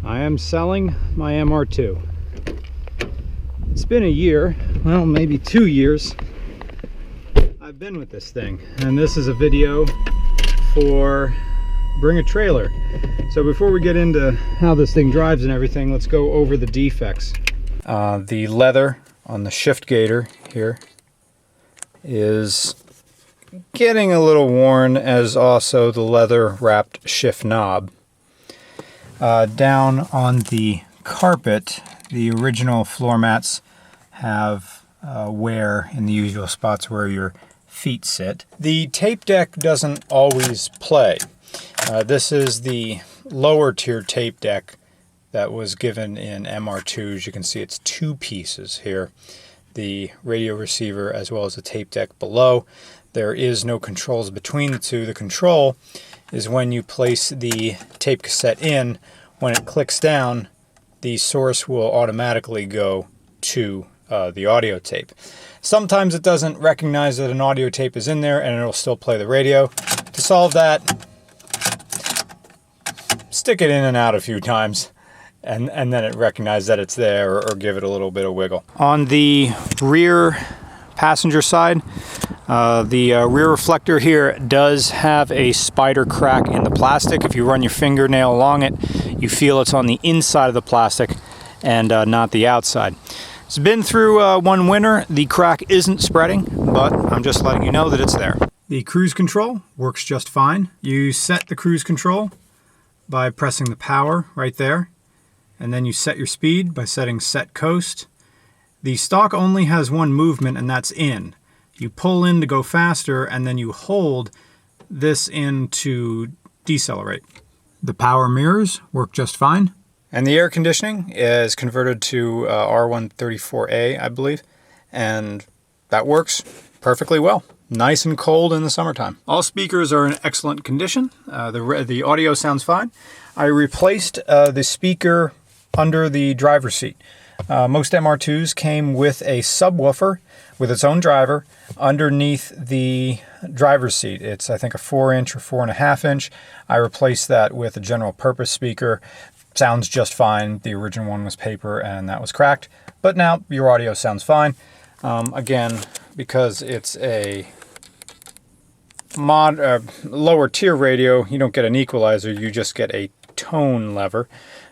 I am selling my MR2. It's been a year, well, maybe 2 years I've been with this thing, and this is a video for Bring a Trailer. So before we get into how this thing drives and everything, let's go over the defects. The leather on the shift gaiter here is getting a little worn, as also the leather wrapped shift knob. Down on the carpet, the original floor mats have wear in the usual spots where your feet sit. The tape deck doesn't always play. This is the lower tier tape deck that was given in MR2. As you can see, it's two pieces here. The radio receiver as well as the tape deck below. There is no controls between the two. The control is when you place the tape cassette in. When it clicks down, the source will automatically go to the audio tape. Sometimes it doesn't recognize that an audio tape is in there and it'll still play the radio. To solve that, stick it in and out a few times and then it recognizes that it's there, or give it a little bit of wiggle. On the rear passenger side, the rear reflector here does have a spider crack in the plastic. If you run your fingernail along it, you feel it's on the inside of the plastic and not the outside. It's been through one winter. The crack isn't spreading, but I'm just letting you know that it's there. The cruise control works just fine. You set the cruise control by pressing the power right there, and then you set your speed by setting set coast. The stock only has one movement, and that's in. You pull in to go faster, and then you hold this in to decelerate. The power mirrors work just fine. And the air conditioning is converted to R134A, I believe, and that works perfectly well. Nice and cold in the summertime. All speakers are in excellent condition. The audio sounds fine. I replaced the speaker under the driver's seat. Most MR2s came with a subwoofer with its own driver underneath the driver's seat. It's, I think, a 4-inch or 4.5-inch. I replaced that with a general purpose speaker. Sounds just fine. The original one was paper and that was cracked, but now your audio sounds fine. Again, because it's a lower tier radio, you don't get an equalizer, you just get a tone lever.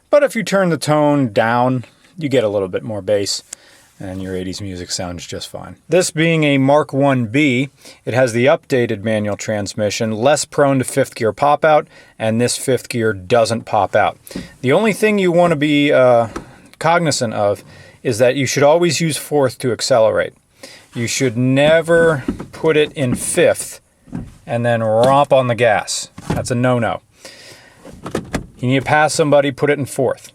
But if you turn the tone down, you get a little bit more bass, and your 80s music sounds just fine. This being a Mk1b, it has the updated manual transmission, less prone to fifth gear pop out, and this fifth gear doesn't pop out. The only thing you want to be cognizant of is that you should always use fourth to accelerate. You should never put it in fifth and then romp on the gas. That's a no-no. You need to pass somebody, put it in fourth.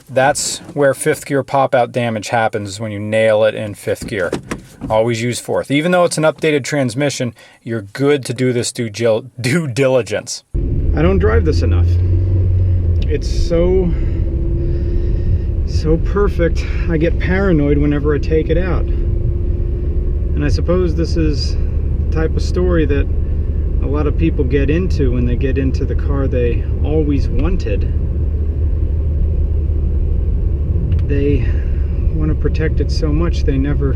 That's where fifth gear pop-out damage happens, is when you nail it in fifth gear. Always use fourth. Even though it's an updated transmission, you're good to do this due diligence. I don't drive this enough. It's so perfect, I get paranoid whenever I take it out. And I suppose this is the type of story that a lot of people get into when they get into the car they always wanted. They want to protect it so much they never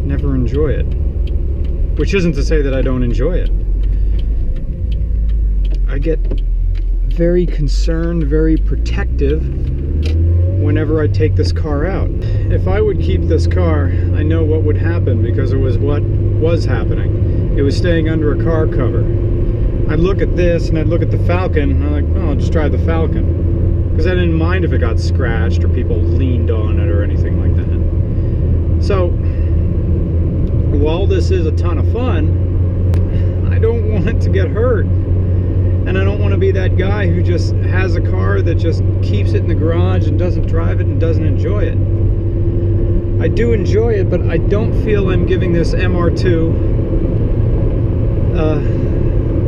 enjoy it. Which isn't to say that I don't enjoy it. I get very concerned, very protective whenever I take this car out. If I would keep this car, I know what would happen, because it was what was happening. It was staying under a car cover. I'd look at this and I'd look at the Falcon and I'm like, oh, I'll just drive the Falcon. Because I didn't mind if it got scratched or people leaned on it or anything like that. So, while this is a ton of fun, I don't want to get hurt. And I don't want to be that guy who just has a car that just keeps it in the garage and doesn't drive it and doesn't enjoy it. I do enjoy it, but I don't feel I'm giving this MR2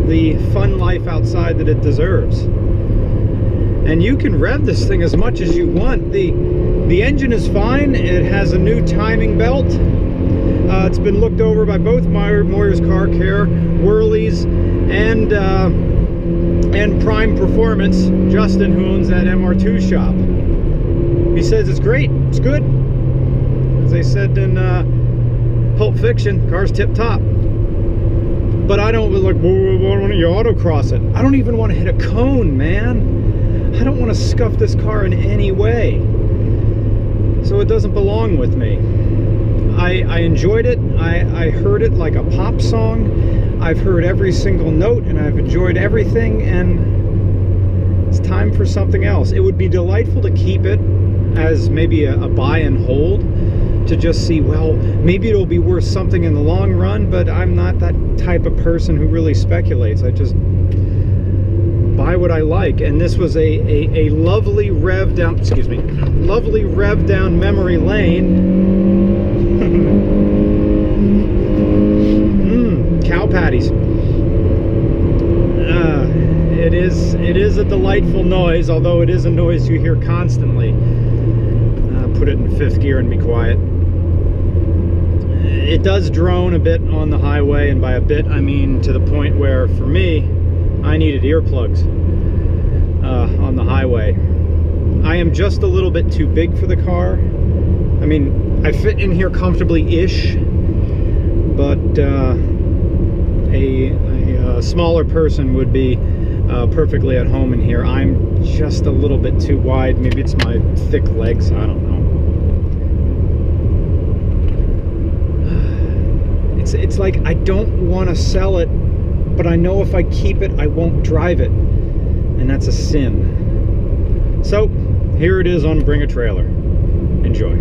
the fun life outside that it deserves. And you can rev this thing as much as you want. The engine is fine. It has a new timing belt. It's been looked over by both Moyer's Car Care, Whirlies, and and Prime Performance, Justin, who owns that MR2 shop. He says it's great, it's good. As they said in Pulp Fiction, car's tip-top. But I don't like, why don't you autocross it? I don't even want to hit a cone, man. I don't want to scuff this car in any way. So it doesn't belong with me. I enjoyed it. I heard it like a pop song. I've heard every single note and I've enjoyed everything, and it's time for something else. It would be delightful to keep it as maybe a buy and hold, to just see, well, maybe it'll be worth something in the long run, but I'm not that type of person who really speculates. I just buy what I like. And this was a lovely rev down, excuse me, lovely rev down memory lane. Cow patties. It is a delightful noise, although it is a noise you hear constantly. Put it in 5th gear and be quiet. It does drone a bit on the highway, and by a bit I mean to the point where, for me, I needed earplugs on the highway. I am just a little bit too big for the car. I mean, I fit in here comfortably-ish, but a smaller person would be perfectly at home in here. I'm just a little bit too wide. Maybe it's my thick legs, I don't know. It's like I don't want to sell it, but I know if I keep it, I won't drive it, and that's a sin. So here it is on Bring a Trailer. Enjoy.